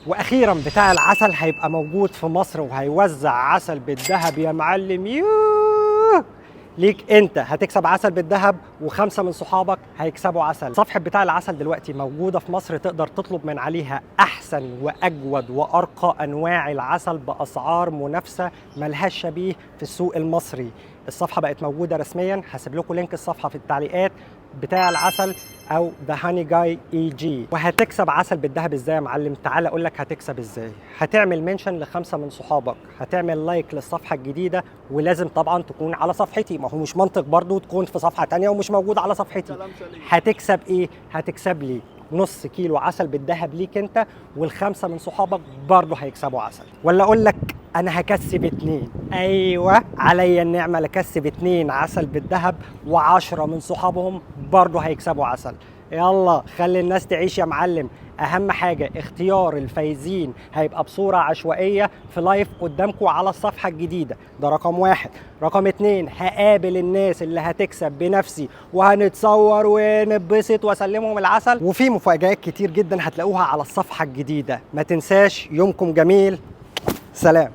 واخيرا بتاع العسل هيبقى موجود في مصر وهيوزع عسل بالذهب يا معلم. يوه ليك انت هتكسب عسل بالذهب و5 من صحابك هيكسبوا عسل. صفحة بتاع العسل دلوقتي موجودة في مصر، تقدر تطلب من عليها احسن واجود وارقى انواع العسل باسعار منافسة ملهاش شبيه في السوق المصري. الصفحة بقت موجودة رسميا، هسيب لكم لينك الصفحة في التعليقات. بتاع العسل او ذا هاني جاي اي جي. وهتكسب عسل بالذهب ازاي يا معلم؟ تعال اقول لك هتكسب ازاي. هتعمل منشن ل5 من صحابك، هتعمل لايك للصفحه الجديده، ولازم طبعا تكون على صفحتي، ما هو مش منطق برضو تكون في صفحه تانية ومش موجود على صفحتي. هتكسب ايه؟ هتكسب لي نص كيلو عسل بالذهب ليك انت، وال5 من صحابك برضه هيكسبوا عسل. ولا اقول لك انا هكسب 2، ايوه عليا النعمه، لكسب 2 عسل بالذهب و10 من صحابهم برضه هيكسبوا عسل. يلا خلي الناس تعيش يا معلم. اهم حاجه اختيار الفايزين هيبقى بصوره عشوائيه في لايف قدامكم على الصفحه الجديده، ده رقم 1. رقم 2 هقابل الناس اللي هتكسب بنفسي وهنتصور ونتبسط واسلمهم العسل، وفي مفاجآت كتير جدا هتلاقوها على الصفحه الجديده. ما تنساش، يومكم جميل، سلام.